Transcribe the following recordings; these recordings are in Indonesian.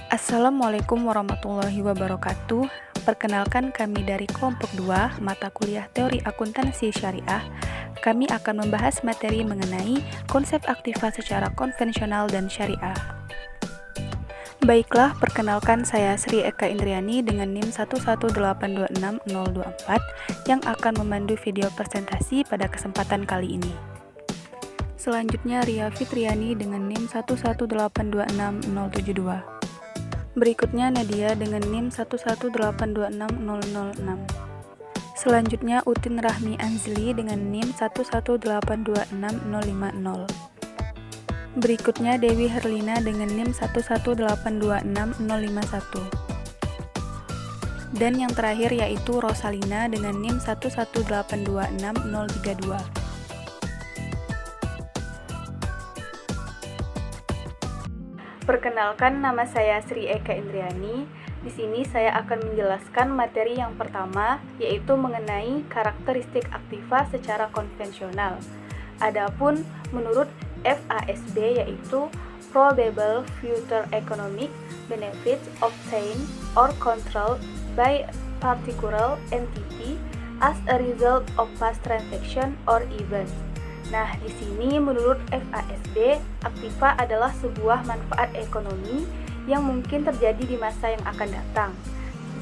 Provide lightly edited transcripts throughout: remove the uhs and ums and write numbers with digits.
Assalamualaikum warahmatullahi wabarakatuh. Perkenalkan kami dari kelompok 2, mata kuliah Teori Akuntansi Syariah. Kami akan membahas materi mengenai konsep aktiva secara konvensional dan syariah. Baiklah, perkenalkan saya Sri Eka Indriani dengan NIM 118266024 yang akan memandu video presentasi pada kesempatan kali ini. Selanjutnya Ria Fitriani dengan NIM 118266072. Berikutnya Nadia dengan NIM 118260006. Selanjutnya Utin Rahmi Anzli dengan NIM 118260050. Berikutnya Dewi Herlina dengan NIM 118260051. Dan yang terakhir yaitu Rosalina dengan NIM 118260032. Perkenalkan, nama saya Sri Eka Indriani. Di sini saya akan menjelaskan materi yang pertama, yaitu mengenai karakteristik aktiva secara konvensional. Adapun menurut FASB yaitu probable future economic benefits obtained or controlled by particular entity as a result of past transaction or events. Nah, di sini menurut FASB, aktiva adalah sebuah manfaat ekonomi yang mungkin terjadi di masa yang akan datang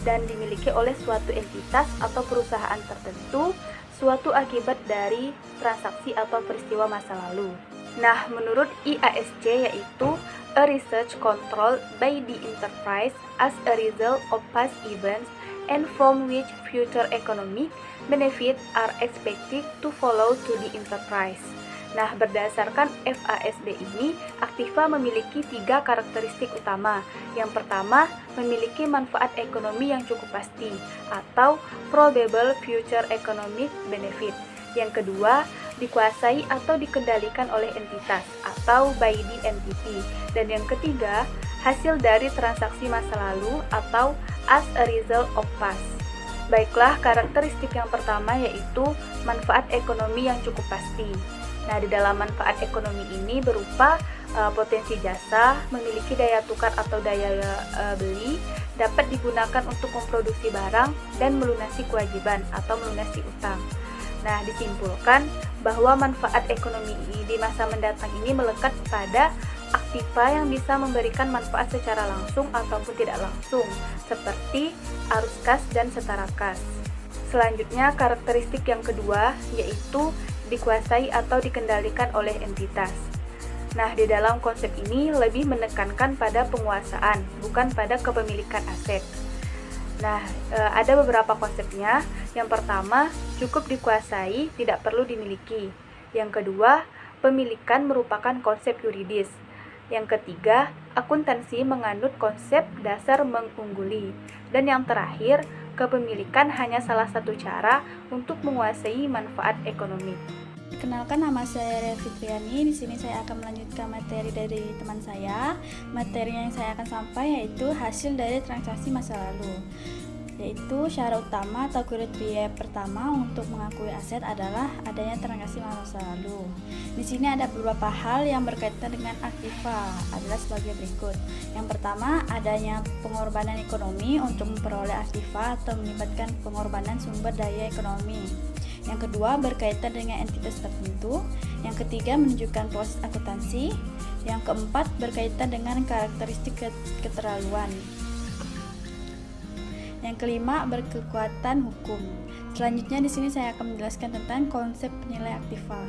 dan dimiliki oleh suatu entitas atau perusahaan tertentu, suatu akibat dari transaksi atau peristiwa masa lalu. Nah, menurut IASC yaitu a research controlled by the enterprise as a result of past events and from which future economic benefits are expected to follow to the enterprise. Nah, berdasarkan FASB ini, aktiva memiliki 3 karakteristik utama. Yang pertama, memiliki manfaat ekonomi yang cukup pasti atau probable future economic benefit. Yang kedua, dikuasai atau dikendalikan oleh entitas atau by the entity. Dan yang ketiga, hasil dari transaksi masa lalu atau as a result of past. Baiklah, karakteristik yang pertama yaitu manfaat ekonomi yang cukup pasti. Nah, di dalam manfaat ekonomi ini berupa potensi jasa, memiliki daya tukar atau daya beli, dapat digunakan untuk memproduksi barang dan melunasi kewajiban atau melunasi utang. Nah, disimpulkan bahwa manfaat ekonomi di masa mendatang ini melekat pada aktiva yang bisa memberikan manfaat secara langsung ataupun tidak langsung, seperti arus kas dan setara kas. Selanjutnya, karakteristik yang kedua yaitu dikuasai atau dikendalikan oleh entitas. Nah, di dalam konsep ini lebih menekankan pada penguasaan, bukan pada kepemilikan aset. Nah, ada beberapa konsepnya. Yang pertama, cukup dikuasai, tidak perlu dimiliki. Yang kedua, pemilikan merupakan konsep yuridis. Yang ketiga, akuntansi menganut konsep dasar mengungguli. Dan yang terakhir, kepemilikan hanya salah satu cara untuk menguasai manfaat ekonomi. Perkenalkan, nama saya Ria Fitriani. Di sini saya akan melanjutkan materi dari teman saya. Materi yang saya akan sampaikan yaitu hasil dari transaksi masa lalu. Yaitu syarat utama atau kriteria pertama untuk mengakui aset adalah adanya transaksi masa lalu. Di sini ada beberapa hal yang berkaitan dengan aktiva adalah sebagai berikut. Yang pertama, adanya pengorbanan ekonomi untuk memperoleh aktiva atau melibatkan pengorbanan sumber daya ekonomi. Yang kedua, berkaitan dengan entitas tertentu. Yang ketiga, menunjukkan proses akuntansi. Yang keempat, berkaitan dengan karakteristik keterlaluan. Yang kelima, berkekuatan hukum. Selanjutnya di sini saya akan menjelaskan tentang konsep penilai aktiva.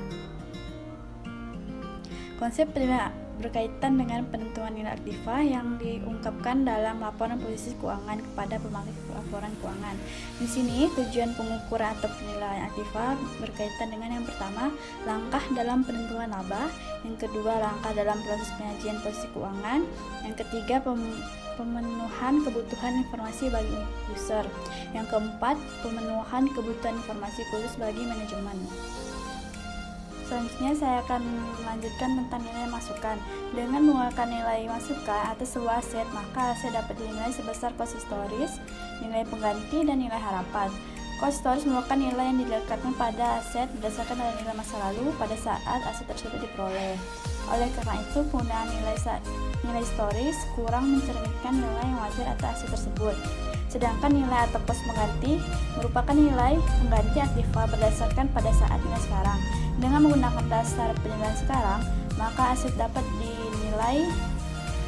Konsep penilai berkaitan dengan penentuan nilai aktiva yang diungkapkan dalam laporan posisi keuangan kepada pemakai laporan keuangan. Di sini tujuan pengukuran atau penilaian aktiva berkaitan dengan yang pertama, langkah dalam penentuan laba, yang kedua, langkah dalam proses penyajian posisi keuangan, yang ketiga, pemenuhan kebutuhan informasi bagi user, yang keempat, pemenuhan kebutuhan informasi khusus bagi manajemen. Selanjutnya saya akan melanjutkan tentang nilai masukan. Dengan menggunakan nilai masukan atas sebuah aset, maka aset dapat dinilai sebesar cost historis, nilai pengganti, dan nilai harapan. Cost historis merupakan nilai yang dilekatkan pada aset berdasarkan nilai masa lalu pada saat aset tersebut diperoleh. Oleh karena itu, penggunaan nilai historis kurang mencerminkan nilai yang wajar atas aset tersebut. Sedangkan nilai atau pos pengganti merupakan nilai pengganti aktiva berdasarkan pada saat nilai sekarang. Dengan menggunakan dasar penilaian sekarang, maka aset dapat dinilai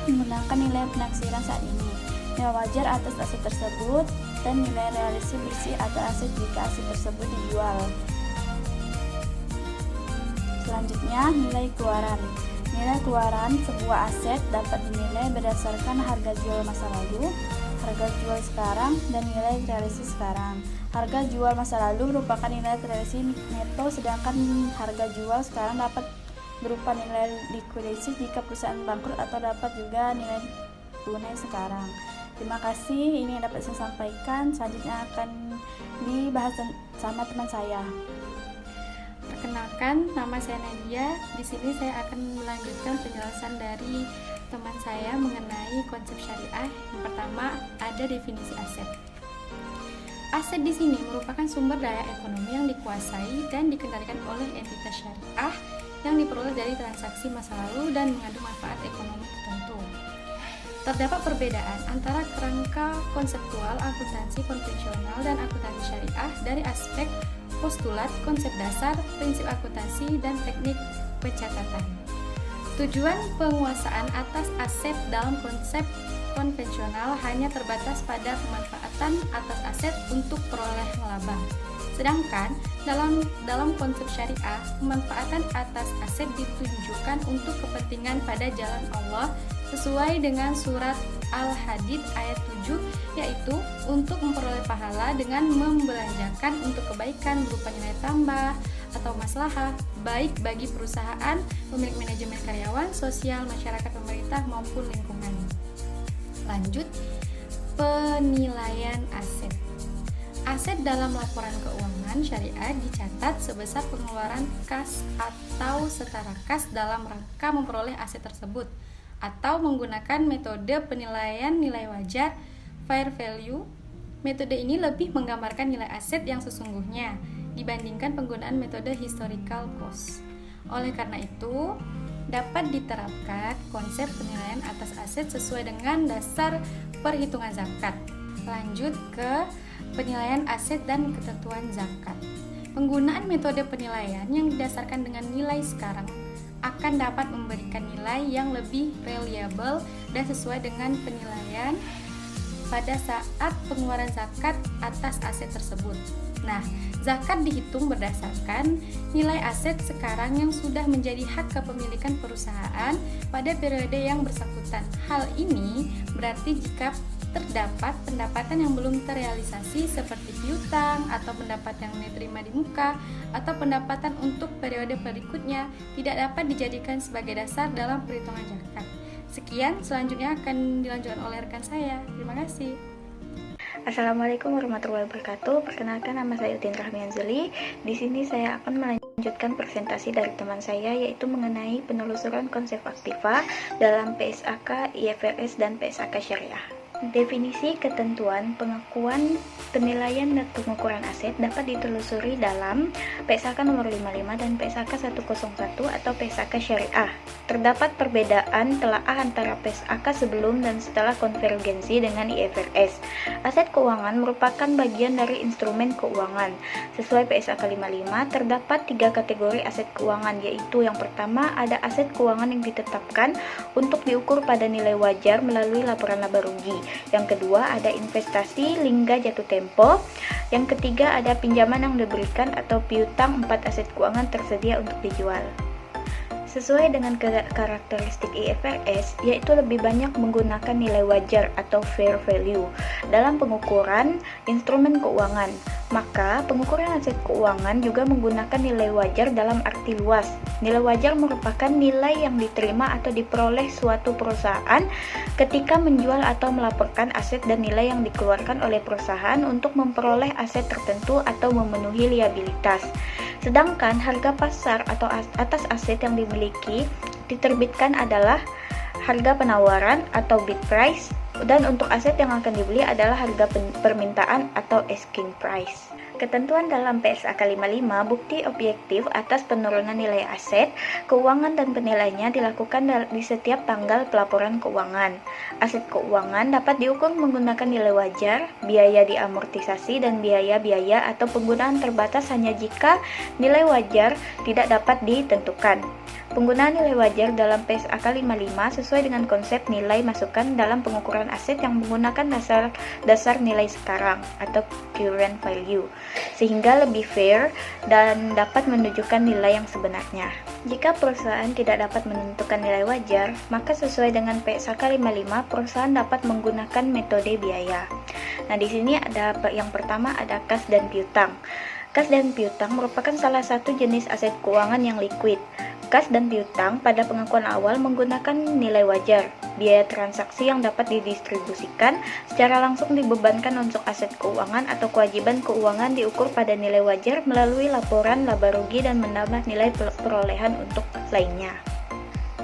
menggunakan nilai penaksiran saat ini, nilai wajar atas aset tersebut, dan nilai realisasi atas aset jika aset tersebut dijual. Selanjutnya, nilai keluaran. Nilai keluaran sebuah aset dapat dinilai berdasarkan harga jual masa lalu, harga jual sekarang, dan nilai realisasi sekarang. Harga jual masa lalu merupakan nilai realisasi neto, sedangkan harga jual sekarang dapat berupa nilai likuidasi jika perusahaan bangkrut, atau dapat juga nilai tunai sekarang. Terima kasih, ini yang dapat saya sampaikan. Selanjutnya akan dibahas sama teman saya. Perkenalkan, nama saya Nadia. Di sini saya akan melanjutkan penjelasan dari teman saya mengenai konsep syariah. Yang pertama, ada definisi aset. Aset di sini merupakan sumber daya ekonomi yang dikuasai dan dikendalikan oleh entitas syariah yang diperoleh dari transaksi masa lalu dan mengandung manfaat ekonomi tertentu. Terdapat perbedaan antara kerangka konseptual akuntansi konvensional dan akuntansi syariah dari aspek postulat, konsep dasar, prinsip akuntansi, dan teknik pencatatan. Tujuan penguasaan atas aset dalam konsep konvensional hanya terbatas pada pemanfaatan atas aset untuk peroleh laba. Sedangkan dalam konsep syariah, pemanfaatan atas aset ditunjukkan untuk kepentingan pada jalan Allah sesuai dengan surat Al-Hadid ayat 7, yaitu untuk memperoleh pahala dengan membelanjakan untuk kebaikan berupa nilai tambah atau maslahah baik bagi perusahaan, pemilik manajemen karyawan, sosial, masyarakat, pemerintah maupun lingkungan. Lanjut, penilaian aset. Aset dalam laporan keuangan syariah dicatat sebesar pengeluaran kas atau setara kas dalam rangka memperoleh aset tersebut, atau menggunakan metode penilaian nilai wajar fair value. Metode ini lebih menggambarkan nilai aset yang sesungguhnya dibandingkan penggunaan metode historical cost. Oleh karena itu, dapat diterapkan konsep penilaian atas aset sesuai dengan dasar perhitungan zakat. Lanjut ke penilaian aset dan ketentuan zakat. Penggunaan metode penilaian yang didasarkan dengan nilai sekarang akan dapat memberikan nilai yang lebih reliable dan sesuai dengan penilaian pada saat pengeluaran zakat atas aset tersebut. Nah, zakat dihitung berdasarkan nilai aset sekarang yang sudah menjadi hak kepemilikan perusahaan pada periode yang bersangkutan. Hal ini berarti jika terdapat pendapatan yang belum terrealisasi seperti piutang atau pendapatan yang diterima di muka atau pendapatan untuk periode berikutnya tidak dapat dijadikan sebagai dasar dalam perhitungan zakat. Sekian, selanjutnya akan dilanjutkan oleh rekan saya. Terima kasih. Assalamualaikum warahmatullahi wabarakatuh. Perkenalkan, nama saya Udin Rahmianzeli. Di sini saya akan melanjutkan presentasi dari teman saya, yaitu mengenai penelusuran konsep aktiva dalam PSAK, IFRS, dan PSAK Syariah. Definisi, ketentuan, pengakuan, penilaian, dan pengukuran aset dapat ditelusuri dalam PSAK nomor 55 dan PSAK 101 atau PSAK Syariah. Terdapat perbedaan telaah antara PSAK sebelum dan setelah konvergensi dengan IFRS. Aset keuangan merupakan bagian dari instrumen keuangan. Sesuai PSAK 55, terdapat 3 kategori aset keuangan, yaitu yang pertama ada aset keuangan yang ditetapkan untuk diukur pada nilai wajar melalui laporan laba rugi. Yang kedua ada investasi lingga jatuh tempo. Yang ketiga ada pinjaman yang diberikan atau piutang 4 aset keuangan tersedia untuk dijual. Sesuai dengan karakteristik IFRS, yaitu lebih banyak menggunakan nilai wajar atau fair value dalam pengukuran instrumen keuangan. Maka, pengukuran aset keuangan juga menggunakan nilai wajar dalam arti luas. Nilai wajar merupakan nilai yang diterima atau diperoleh suatu perusahaan ketika menjual atau melaporkan aset dan nilai yang dikeluarkan oleh perusahaan untuk memperoleh aset tertentu atau memenuhi liabilitas. Sedangkan harga pasar atau atas aset yang dimiliki diterbitkan adalah harga penawaran atau bid price, dan untuk aset yang akan dibeli adalah harga permintaan atau asking price. Ketentuan dalam PSAK 55, bukti objektif atas penurunan nilai aset, keuangan dan penilaiannya dilakukan di setiap tanggal pelaporan keuangan. Aset keuangan dapat diukur menggunakan nilai wajar, biaya diamortisasi, dan biaya-biaya atau penggunaan terbatas hanya jika nilai wajar tidak dapat ditentukan. Penggunaan nilai wajar dalam PSAK 55 sesuai dengan konsep nilai masukan dalam pengukuran aset yang menggunakan dasar nilai sekarang atau current value, sehingga lebih fair dan dapat menunjukkan nilai yang sebenarnya. Jika perusahaan tidak dapat menentukan nilai wajar, maka sesuai dengan PSAK 55, perusahaan dapat menggunakan metode biaya. Nah, di sini ada yang pertama ada kas dan piutang. Kas dan piutang merupakan salah satu jenis aset keuangan yang liquid. Kas dan piutang pada pengakuan awal menggunakan nilai wajar. Biaya transaksi yang dapat didistribusikan secara langsung dibebankan untuk aset keuangan atau kewajiban keuangan diukur pada nilai wajar melalui laporan laba rugi dan menambah nilai perolehan untuk lainnya.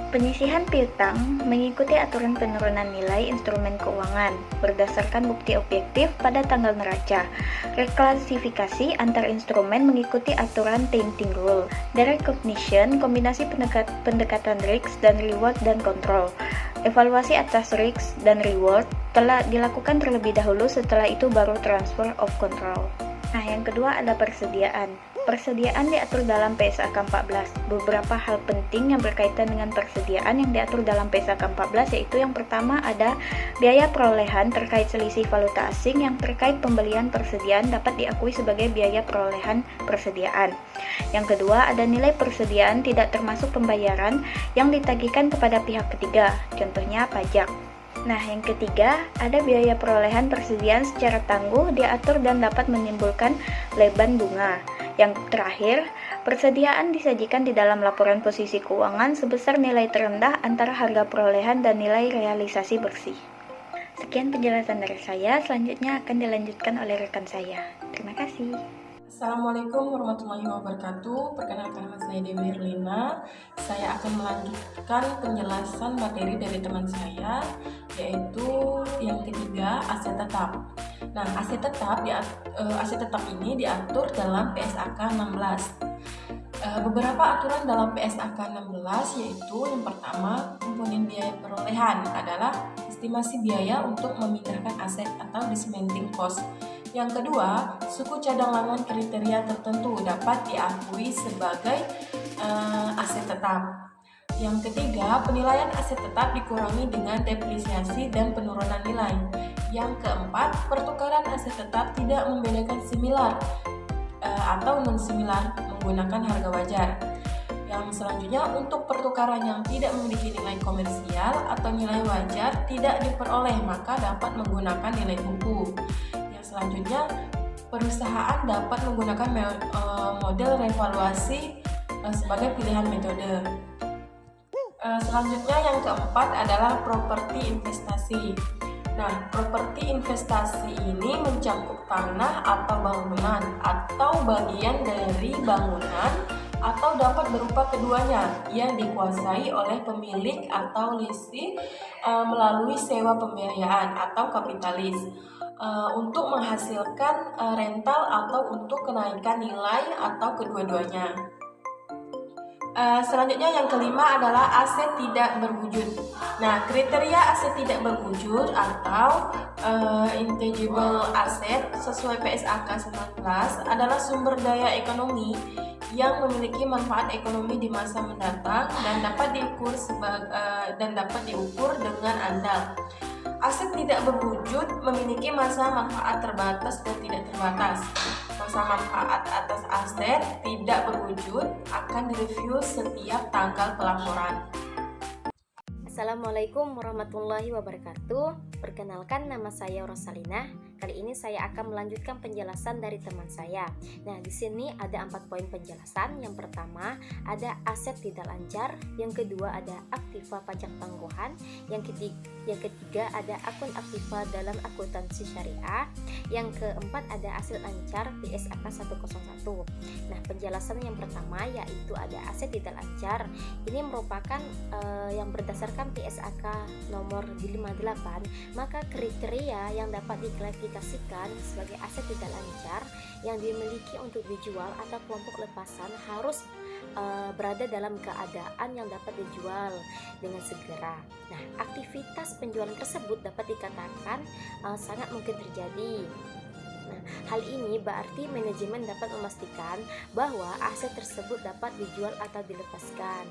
Penyisihan piutang mengikuti aturan penurunan nilai instrumen keuangan berdasarkan bukti objektif pada tanggal neraca. Reklasifikasi antar instrumen mengikuti aturan tainting rule. Direct recognition, kombinasi pendekatan risk dan reward dan kontrol. Evaluasi atas risk dan reward telah dilakukan terlebih dahulu, setelah itu baru transfer of control. Nah, yang kedua ada persediaan. Persediaan diatur dalam PSAK 14. Beberapa hal penting yang berkaitan dengan persediaan yang diatur dalam PSAK 14 yaitu yang pertama ada biaya perolehan terkait selisih valuta asing yang terkait pembelian persediaan dapat diakui sebagai biaya perolehan persediaan. Yang kedua ada nilai persediaan tidak termasuk pembayaran yang ditagihkan kepada pihak ketiga, contohnya pajak. Nah, yang ketiga, ada biaya perolehan persediaan secara tangguh diatur dan dapat menimbulkan leban bunga. Yang terakhir, persediaan disajikan di dalam laporan posisi keuangan sebesar nilai terendah antara harga perolehan dan nilai realisasi bersih. Sekian penjelasan dari saya, selanjutnya akan dilanjutkan oleh rekan saya. Terima kasih. Assalamualaikum warahmatullahi wabarakatuh. Perkenalkan, nama saya Dewi Erlina. Saya akan melanjutkan penjelasan materi dari teman saya, yaitu yang ketiga, aset tetap. Nah, aset tetap ini diatur dalam PSAK 16. Beberapa aturan dalam PSAK 16 yaitu yang pertama, komponen biaya perolehan adalah estimasi biaya untuk memindahkan aset atau dismantling cost. Yang kedua, suku cadangan kriteria tertentu dapat diakui sebagai aset tetap. Yang ketiga, penilaian aset tetap dikurangi dengan depresiasi dan penurunan nilai. Yang keempat, pertukaran aset tetap tidak membedakan similar atau non-similar menggunakan harga wajar. Yang selanjutnya, untuk pertukaran yang tidak memiliki nilai komersial atau nilai wajar tidak diperoleh, maka dapat menggunakan nilai buku. Selanjutnya, perusahaan dapat menggunakan model revaluasi sebagai pilihan metode. Selanjutnya yang keempat adalah properti investasi. Nah, properti investasi ini mencakup tanah atau bangunan atau bagian dari bangunan atau dapat berupa keduanya yang dikuasai oleh pemilik atau lessee melalui sewa pembiayaan atau kapitalis. Untuk menghasilkan rental atau untuk kenaikan nilai atau kedua-duanya. Selanjutnya yang kelima adalah aset tidak berwujud. Nah, kriteria aset tidak berwujud atau intangible asset sesuai PSAK 19 adalah sumber daya ekonomi yang memiliki manfaat ekonomi di masa mendatang dan dapat diukur dengan andal. Aset tidak berwujud memiliki masa manfaat terbatas dan tidak terbatas. Masa manfaat atas aset tidak berwujud akan direview setiap tanggal pelaporan. Assalamualaikum warahmatullahi wabarakatuh. Perkenalkan, nama saya Rosalina. Kali ini saya akan melanjutkan penjelasan dari teman saya. Nah, di sini ada 4 poin penjelasan. Yang pertama, ada aset tidak lancar. Yang kedua, ada aktiva pajak tangguhan. Yang ketiga, ada akun aktiva dalam akuntansi syariah. Yang keempat, ada aset lancar PSAK 101. Nah, penjelasan yang pertama yaitu ada aset tidak lancar. Ini merupakan yang berdasarkan berdasarkan PSAK nomor 58, maka kriteria yang dapat diklasifikasikan sebagai aset tidak lancar yang dimiliki untuk dijual atau kelompok lepasan harus berada dalam keadaan yang dapat dijual dengan segera. Nah, aktivitas penjualan tersebut dapat dikatakan sangat mungkin terjadi. Nah, hal ini berarti manajemen dapat memastikan bahwa aset tersebut dapat dijual atau dilepaskan.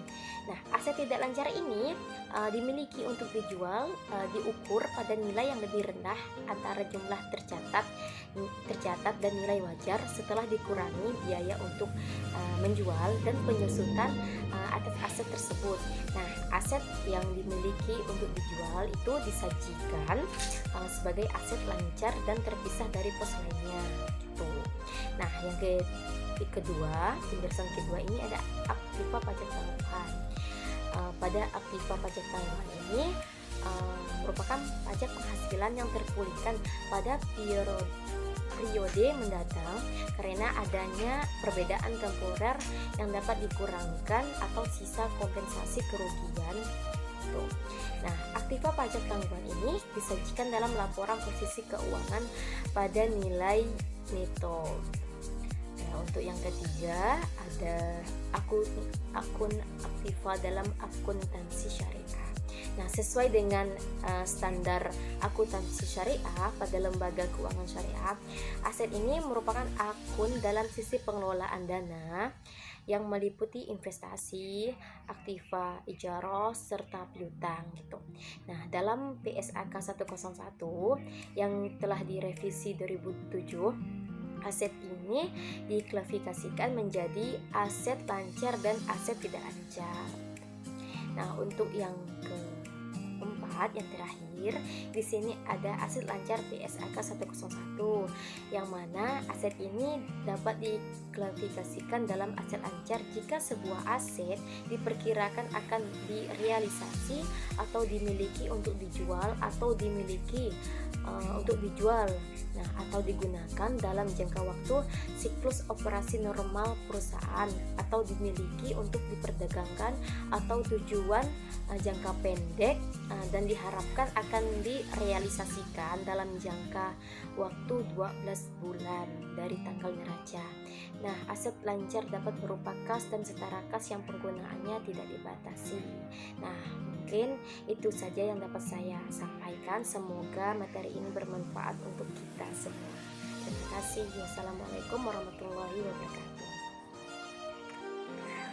Nah, aset tidak lancar ini dimiliki untuk dijual diukur pada nilai yang lebih rendah antara jumlah tercatat dan nilai wajar setelah dikurangi biaya untuk menjual dan penyusutan atas aset tersebut. Nah, aset yang dimiliki untuk dijual itu disajikan sebagai aset lancar dan terpisah dari pos lainnya gitu. Nah, yang kedua, penjelasan kedua ini ada aktiva pajak tanggungan. Pada aktiva pajak tanggungan ini merupakan pajak penghasilan yang terpulihkan pada periode mendatang karena adanya perbedaan temporer yang dapat dikurangkan atau sisa kompensasi kerugian. Nah, aktiva pajak tanggungan ini disajikan dalam laporan posisi keuangan pada nilai neto. Nah, untuk yang ketiga ada akun aktiva dalam akuntansi syariah. Nah, sesuai dengan standar akuntansi syariah pada lembaga keuangan syariah, aset ini merupakan akun dalam sisi pengelolaan dana yang meliputi investasi, aktiva, ijarah, serta piutang gitu. Nah, dalam PSAK 101 yang telah direvisi 2007, aset ini diklasifikasikan menjadi aset lancar dan aset tidak lancar. Nah, untuk yang keempat, yang terakhir, di sini ada aset lancar PSAK 101, yang mana aset ini dapat diklasifikasikan dalam aset lancar jika sebuah aset diperkirakan akan direalisasi atau dimiliki untuk dijual atau dimiliki untuk dijual, nah, atau digunakan dalam jangka waktu siklus operasi normal perusahaan atau dimiliki untuk diperdagangkan atau tujuan jangka pendek dan diharapkan akan direalisasikan dalam jangka waktu 12 bulan dari tanggal neraca. Nah, aset lancar dapat berupa kas dan setara kas yang penggunaannya tidak dibatasi. Nah, mungkin itu saja yang dapat saya sampaikan. Semoga materi ini bermanfaat untuk kita semua. Terima kasih. Wassalamualaikum warahmatullahi wabarakatuh.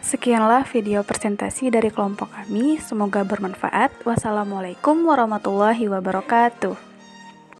Sekianlah video presentasi dari kelompok kami. Semoga bermanfaat. Wassalamualaikum warahmatullahi wabarakatuh.